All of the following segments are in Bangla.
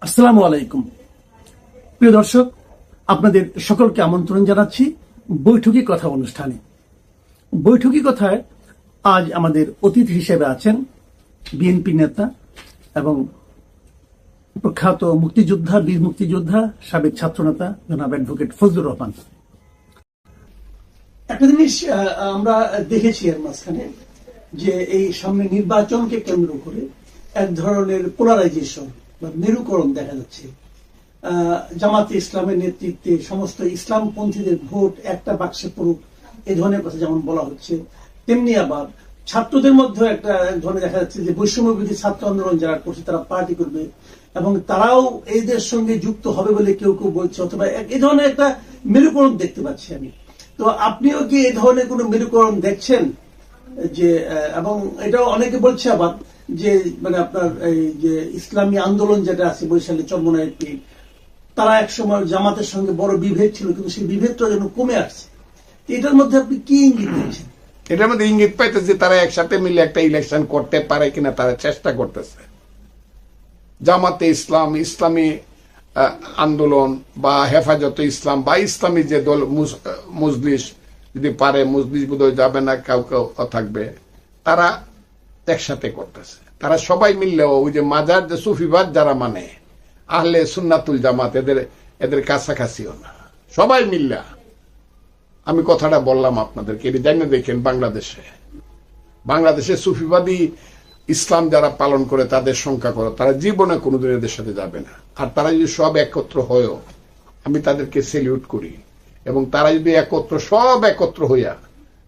আসসালামু আলাইকুম। প্রিয় দর্শক, আপনাদের সকলকে আমন্ত্রণ জানাচ্ছি বৈঠকি কথা অনুষ্ঠানে। বৈঠকি কথায় আজ আমাদের অতিথি হিসেবে আছেন বিএনপি নেতা এবং প্রখ্যাত মুক্তিযোদ্ধা, বীর মুক্তিযোদ্ধা, সাবেক ছাত্রনেতা জনাব অ্যাডভোকেট ফজলুর রহমান। একটা জিনিস আমরা দেখেছি এর মাঝখানে যে এই সামনে নির্বাচনকে কেন্দ্র করে এক ধরনের পোলারাইজেশন বা মেরুকরণ দেখা যাচ্ছে। জামাতে ইসলামের নেতৃত্বে সমস্ত ইসলামপন্থীদের ভোট একটা বাক্সে পড়ুক, এই ধরনের কথা যেমন বলা হচ্ছে, তেমনি আবার ছাত্রদের মধ্যে একটা ধরনের দেখা যাচ্ছে যে বৈষম্যবিরোধী ছাত্র আন্দোলন যারা করছে তারা পার্টি করবে এবং তারাও এদের সঙ্গে যুক্ত হবে বলে কেউ কেউ বলছে, অথবা এই ধরনের একটা মেরুকরণ দেখতে পাচ্ছি আমি। তো আপনিও কি এই ধরনের কোন মেরুকরণ দেখছেন? যে এবং এটাও অনেকে বলছে আবার যে মানে আপনার এই যে ইসলামী আন্দোলন যেটা আছে বৈশালী চরমনায়ের পীর, তারা একসময় জামাতের সঙ্গে বড় বিভেদ ছিল, কিন্তু সেই বিভেদটা যেন কমে আসছে। এটার মধ্যে আপনি কি ইঙ্গিত দিচ্ছেন? এটার মধ্যে ইঙ্গিত পাইতেছে তারা একসাথে মিলে একটা ইলেকশন করতে পারে কিনা তারা চেষ্টা করতেছে। জামাতে ইসলাম, ইসলামী আন্দোলন বা হেফাজতে ইসলাম বা ইসলামী যে দল মজলিস, যদি পারে মজলিস বোধহয় যাবে না, কেউ কেউ থাকবে, তারা একসাথে করতেছে। তারা সবাই মিললেও ওই যে মাজার যে সুফিবাদ যারা মানে আহলে সুন্নাতুল জামাত, এদের কাছাকাছিও না। সবাই মিল্লা, আমি কথাটা বললাম আপনাদেরকে, এটা জানি দেখেন বাংলাদেশে সুফিবাদী ইসলাম যারা পালন করে তাদের সংখ্যা করো, তারা জীবনে কোনোদিন এদের সাথে যাবে না। আর তারা যদি সব একত্র হয়েও, আমি তাদেরকে সেলিউট করি। এবং তারা যদি সব একত্র হইয়া,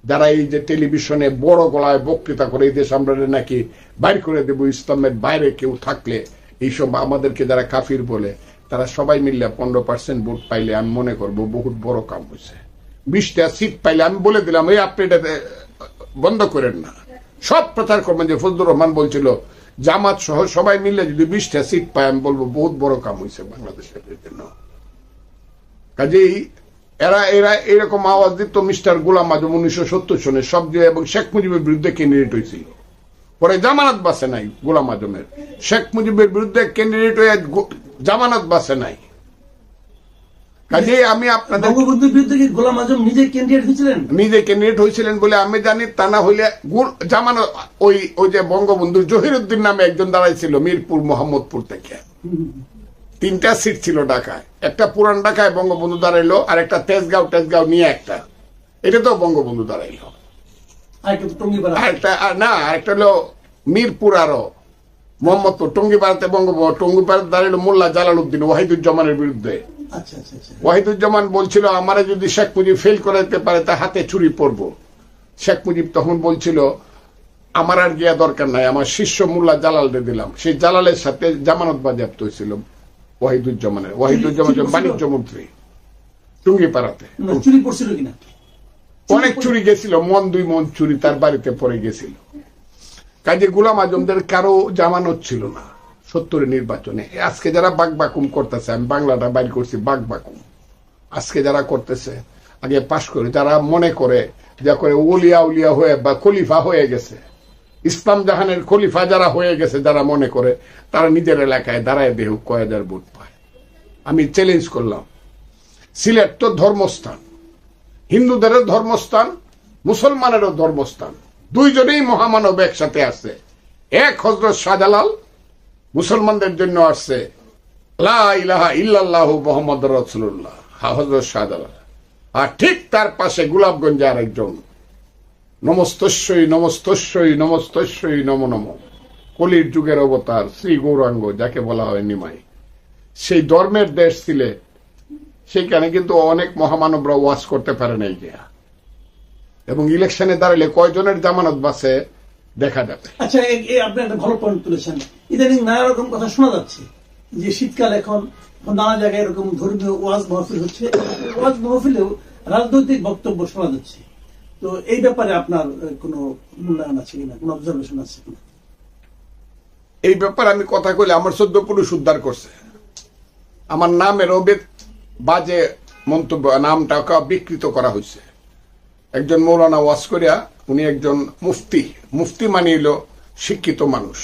যারা এই যে টেলিভিশনে বড় গলায় বক্তৃতা করে এই দেশ আমরা নাকি বাইর করে দেব, ইসলামের বাইরে কেউ থাকলে এইসব আমাদেরকে যারা কাফির বলে, তারা সবাই মিললে 15% ভোট পাইলে আমি মনে করবো বহুত বড় কাম হয়েছে। 20টা সিট পাইলে আমি বলে দিলাম এই আপনি এটা বন্ধ করেন না, সব প্রচার করবেন। যে ফজলুর রহমান বলছিল জামাত সহ সবাই মিললে যদি 20টা সিট পায়, আমি বলবো বহুত বড় কাম হয়েছে বাংলাদেশের জন্য। কাজেই এরা এরকম আওয়াজ দিত মিস্টার গোলাম আজম 1970 সনে সবচেয়ে, এবং শেখ মুজিবের বিরুদ্ধে ক্যান্ডিডেট হয়েছিল। পরে জামানত বাসে নাই গোলাম আজমের, শেখ মুজিবের বিরুদ্ধে ক্যান্ডিডেট হয়ে জামানত বাসে নাই। কাজেই আমি আপনাদের বঙ্গবন্ধুর বিরুদ্ধে কি গোলাম আজম নিজে ক্যান্ডিডেট হয়েছিলেন বলে আমি জানি, তা না হইলে জামানত ওই যে বঙ্গবন্ধুর জহিরুদ্দিন নামে একজন দাঁড়াইছিল মিরপুর মোহাম্মদপুর থেকে, 3টা সিট ছিল ঢাকায়। একটা পুরান ঢাকায় বঙ্গবন্ধু দাঁড়াইলো, আর একটা তেজগাঁও নিয়ে একটা, এটা তো বঙ্গবন্ধু দাঁড়াইলো। আরেকটা হলো মিরপুর, আরো মোহাম্মদপুর, টঙ্গিপাড়াতে বঙ্গবন্ধু, টঙ্গিপাড়াতে দাঁড়াইলো মোল্লা জালালউদ্দিন ওয়াহিদুজ্জামানের বিরুদ্ধে। ওয়াহিদুজ্জামান বলছিল আমারে যদি শেখ মুজিব ফেল করে দিতে পারে তা হাতে ছুরি পড়বো। শেখ মুজিব তখন বলছিল আমার আর গিয়া দরকার নাই, আমার শিষ্য মোল্লা জালালকে দিলাম। সেই জালালের সাথে জামানত বাজেয়াপ্ত হয়েছিল ওয়াহিদুজ্জামান বাণিজ্য মন্ত্রী টুঙ্গিপাড়াতে। চুরি পড়ছিল কিনা? অনেক চুরি গেছিল, 2 মন চুরি তার বাড়িতে পড়ে গেছিল। কাজে গোলাম আজমদের কারো জামানত ছিল না 70 নির্বাচনে। আজকে যারা বাকবাকুম করতেছে, আমি বাংলাটা বাইর করছি, বাকবাকুম আজকে যারা করতেছে, আগে পাশ করে যারা মনে করে যা করে ওলিয়া উলিয়া হয়ে বা খলিফা হয়ে গেছে, ইসলাম জাহানের খলিফা যারা হয়ে গেছে, যারা মনে করে, তারা নিজের এলাকায় দাঁড়ায় দেহ কয় হাজার ভোট পায়। আমি চ্যালেঞ্জ করলাম, সিলেট তো ধর্মস্থান, হিন্দুদেরও ধর্মস্থান, মুসলমানেরও ধর্মস্থান, দুইজনেই মহামানব একসাথে আছে। এক হযরত শাহজালাল মুসলমানদের জন্য আসছে লা ইলাহা ইল্লাল্লাহু মুহাম্মাদুর রাসূলুল্লাহ, হযরত শাহজালাল। আর ঠিক তার পাশে গোলাপগঞ্জে আরেকজন, নমস্তস্যই নমস্তস্যই নমস্তস্যই নমো নমো, কলির যুগের অবতার শ্রী গৌরাঙ্গ যাকে বলা হয় নিমাই। সেই ধর্মের দেশ সিলেট, সেইখানে কিন্তু অনেক মহামানবরা ওয়াজ করতে পারে নাই গিয়া, এবং ইলেকশনে দাঁড়ালে কয়জনের জামানত বাসে দেখা যাবে। আচ্ছা, আপনি একটা ভালো পয়েন্ট তুলেছেন। ইদানিং নানা রকম কথা শোনা যাচ্ছে যে শীতকাল, এখন নানা জায়গায় এরকম ধর্মীয় ওয়াজ মাহফিল হচ্ছে, ওয়াজ মাহফিলেও রাজনৈতিক বক্তব্য শোনা যাচ্ছে। তো এই ব্যাপারে আপনার কোন মূল্যায়ন আছে কিনা, কোন অবজারভেশন আছে কিনা? এই ব্যাপারে আমি কথা কইলে আমার 14 পুরুষ উদ্ধার করছে। আমার নামের বাজে মন্তব্য, নামটাকে বিকৃত করা হয়েছে। একজন মৌলানা ওয়াজ করিয়া, উনি একজন মুফতি মানিল শিক্ষিত মানুষ,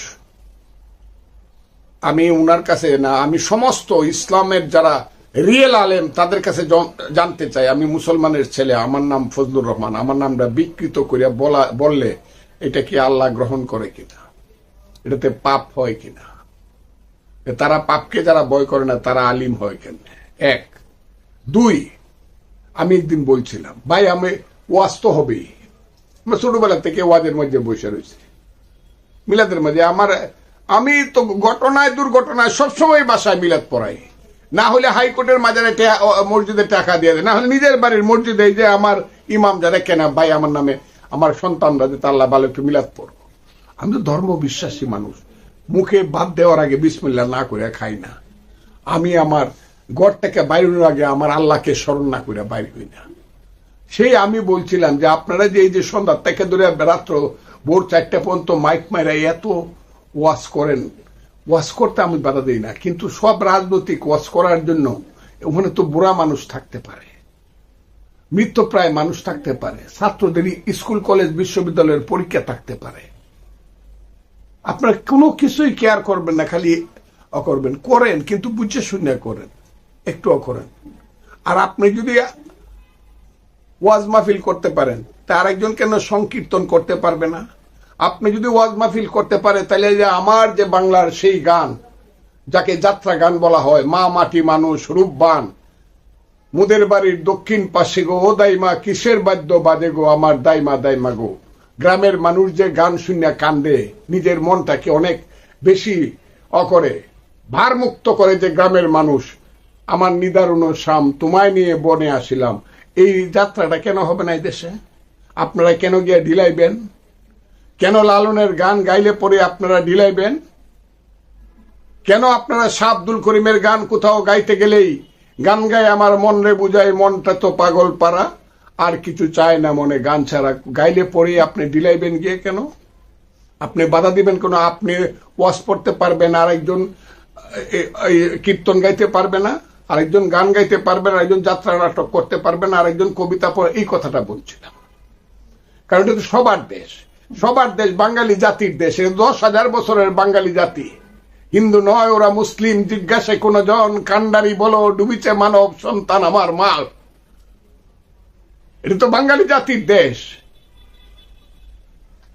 আমি উনার কাছে না, আমি সমস্ত ইসলামের যারা রিয়েল আলেম তাদের কাছে জানতে চাই। আমি মুসলমানের ছেলে, আমার নাম ফজলুর রহমান, আমার নামটা বিকৃত করিয়া বললে এটা কি আল্লাহ গ্রহণ করে কিনা, এটাতে পাপ হয় কিনা, তারা পাপকে যারা ভয় করে না তারা আলিম হয় কেন? এক। দুই, আমি একদিন বলছিলাম ভাই আমি ওয়াজ তো হবেই, ছোটবেলা থেকে ওয়াজের মধ্যে বসে রয়েছে, মিলাদের মধ্যে আমি তো ঘটনায় দুর্ঘটনায় সবসময় বাসায় মিলাদ পড়াই, না হলে হাইকোর্টের মাজারে মসজিদে টাকা দিয়ে দেয়, না হলে নিজের বাড়ির মসজিদে যে আমার ইমাম যারা কেনা ভাই আমার নামে আমার সন্তানরা যে আল্লাহ ভালো একটু মিলাদ পড়বো। আমি তো ধর্ম বিশ্বাসী মানুষ, মুখে ভাত দেওয়ার আগে বিসমিল্লাহ না করে খাই না। আমি আমার ঘর থেকে বাইরের আগে আমার আল্লাহকে স্মরণ না করে বাইর হই না। সেই আমি বলছিলাম যে আপনারা যে এই যে সন্ধ্যা থেকে ধরে রাত্র ভোর 4টা পর্যন্ত মাইক মাইরা এত ওয়াজ করেন, ওয়াজ করতে আমি বাধা দিই না, কিন্তু সব রাজনৈতিক ওয়াজ করার জন্য ওখানে তো বুড়া মানুষ থাকতে পারে, মৃত্যুপ্রায় মানুষ থাকতে পারে, ছাত্রদের স্কুল কলেজ বিশ্ববিদ্যালয়ের পরীক্ষা থাকতে পারে। আপনারা কোনো কিছুই কেয়ার করবেন না, খালি অকরবেন, করেন কিন্তু বুঝে শুনে করেন, একটু অকরেন। আর আপনি যদি ওয়াজ মাহফিল করতে পারেন তা আরেকজন কেন সংকীর্তন করতে পারবে না? আপনি যদি ওয়াজ মাহফিল করতে পারে তাহলে যে আমার যে বাংলার সেই গান যাকে যাত্রা গান বলা হয়, মা মাটি মানুষ রূপবান, মুদের বাড়ির দক্ষিণ পাশে গো ও দাইমা কিসের বাদ্য বাজে গো আমার দাইমা দাইমা গো, গ্রামের মানুষ যে গান শুনিয়া কান্দে, নিজের মনটাকে অনেক বেশি অকরে ভারমুক্ত করে যে গ্রামের মানুষ, আমার নিদারুণ শাম তোমায় নিয়ে বনে আসিলাম, এই যাত্রাটা কেন হবে না এই দেশে? আপনারা কেন গিয়ে ঢিলাইবেন? কেন লালনের গান গাইলে পরে আপনারা ঢিলাইবেন? কেন আপনারা শাহ আব্দুল করিমের গান কোথাও গাইতে গেলেই গান গায়ে আমার মন রে বুঝাই মনটা তো পাগল পারা, আর কিছু চায় না মনে গান ছাড়া, গাইলে পরে আপনি ঢিলাইবেন গিয়ে কেন? আপনি বাধা দিবেন কেন? আপনি ওয়াজ পড়তে পারবেন, আরেকজন কীর্তন গাইতে পারবে না, আরেকজন গান গাইতে পারবে না, আরেকজন যাত্রা নাটক করতে পারবে না, আরেকজন কবিতা পড়ে, এই কথাটা বলছিলাম। কারণ এটা তো সবার দেশ, সবার দেশ, বাঙালি জাতির দেশ, 10,000 বছরের বাঙালি জাতি, হিন্দু নয় ওরা মুসলিম, জিজ্ঞাসা কোন জন, কান্ডারি বলো ডুবিছে মানব সন্তান আমার মাল। এটা তো বাঙালি জাতির দেশ।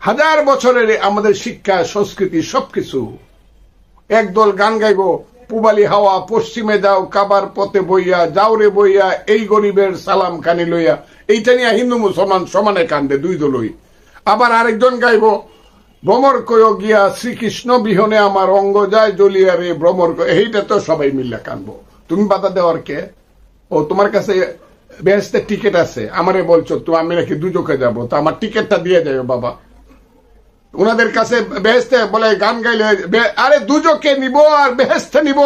1000 বছরের আমাদের শিক্ষা সংস্কৃতি সবকিছু। একদল গান গাইব, পুবালি হাওয়া পশ্চিমে যাও কাবার পথে বইয়া যাও রে বইয়া এই গরিবের সালাম কানি লইয়া, এইটা নিয়ে হিন্দু মুসলমান সমানে কান্দে দুই দলই। আবার আরেকজন গাইব, ভ্রমর কয় গিয়া শ্রীকৃষ্ণ বিহনে আমার অঙ্গ যায় জ্বলিয়া রে ভ্রমর কয়, এইটা তো সবাই মিল্লা কানবো। তুমি বাধা দেওয়ার কে? ও তোমার কাছে বেহেশতের টিকিট আছে, আমারে বলছো তো আমি নাকি দুজকে যাব, তো আমার টিকিটটা দিয়ে যাবে বাবা। উনাদের কাছে বেহেশতে বলে গান গাইলে, আরে দুজকে নিব আর বেহেশতে নিব,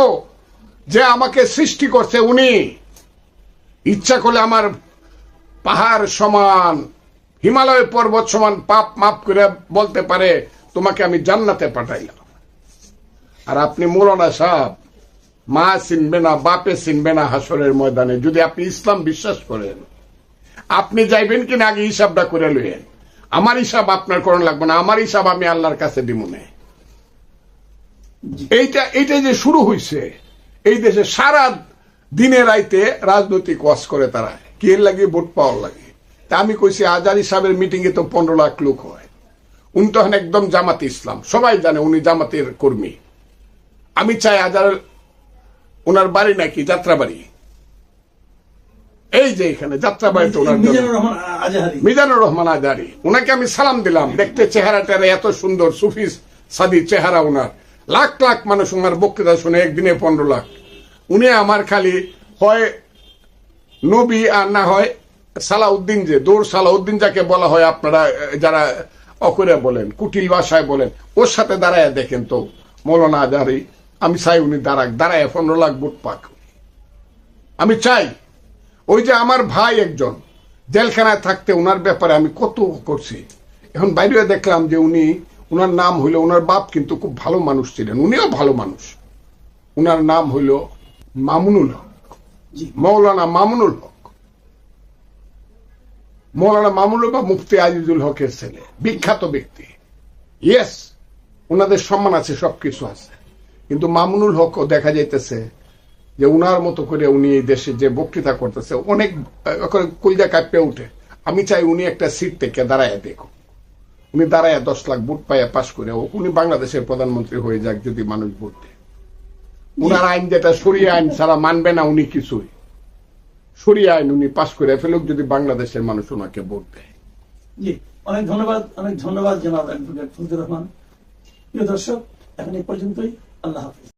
যে আমাকে সৃষ্টি করছে উনি ইচ্ছা করলে আমার পাহাড় সমান হিমালয় পর্বত সমান পাপ মাপ করে বলতে পারে তোমাকে আমি জান্নাতে পাঠাইলাম। আর আপনি মৌলানা সাহেব, মা চিনবে না বাপে চিনবে না হাসরের ময়দানে। যদি আপনি ইসলাম বিশ্বাস করেন, আপনি যাইবেন কিনা আগে হিসাবটা করে লইয়েন। আমার হিসাব আপনার করার লাগবে না, আমার হিসাব আমি আল্লাহর কাছে দিব না। এইটা যে শুরু হয়েছে এই দেশে, সারা দিনে রাইতে রাজনৈতিক ওয়াজ করে তারা, কি এর লাগে? ভোট পাওয়ার লাগে। তা আমি কইছি আজারি সাহেবের মিটিং এ তো 15 লাখ লোক হয়, উনি তখন একদম জামাতে ইসলাম, সবাই জানে উনি জামাতের কর্মী। আমি চাই আজার ওনার বাড়ি নাকি যাত্রাবাড়ি, এই যে এখানে যাত্রাবাড়িতে ওনার মিজানুর রহমান আজহারি, ওনাকে আমি সালাম দিলাম। দেখতে চেহারাটা এত সুন্দর, সুফি সাদি চেহারা ওনার, লাখ লাখ মানুষ ওনার বক্তৃতা শুনে, একদিনে 15 লাখ। উনি আমার খালি হয় নবী আর না হয় সালাউদ্দিন, যে দৌড় সালাউদ্দিন যাকে বলা হয় আপনারা যারা অকরে বলেন, কুটিল ভাষায় বলেন, ওর সাথে দাঁড়ায় দেখেন তো মৌলানা আজহারি। আমি চাই উনি দাঁড়ায় 15 লাখ ভোট পাক। আমি চাই ওই যে আমার ভাই একজন জেলখানায় থাকতে ওনার ব্যাপারে আমি কত করছি, এখন বাইরে দেখলাম যে উনি, ওনার নাম হইল, ওনার বাপ কিন্তু খুব ভালো মানুষ ছিলেন, উনিও ভালো মানুষ, ওনার নাম হইল মামুনুল হক, মৌলানা মামুনুল হক। মৌলানা মামুনুল বা মুফতি আজিজুল হকের ছেলে, বিখ্যাত ব্যক্তি। ইয়েস, ওনাদের সম্মান আছে, সবকিছু আছে, কিন্তু মামুনুল হক দেখা যাইতেছে যে উনার মতো করে উনি এই দেশে যে বক্তৃতা করতেছে অনেক কলজা কাঁপে উঠে। আমি চাই উনি একটা সিট থেকে দাঁড়ায় দেখো, উনি দাঁড়ায় 10 লাখ ভোট পাইয়া পাশ করে উনি বাংলাদেশের প্রধানমন্ত্রী হয়ে যাক যদি মানুষ ভোট দেয়। উনার আইন যেটা সরিয়ে আইন ছাড়া মানবে না উনি কিছুই, সরিয়ে আইন উনি পাশ করে ফেলুক যদি বাংলাদেশের মানুষ ওনাকে ভোট দেয়। জি, অনেক ধন্যবাদ জনাব অ্যাডভোকেট ফজলুর রহমান। প্রিয় দর্শক, এখন এই পর্যন্তই। আল্লাহ হাফিজ।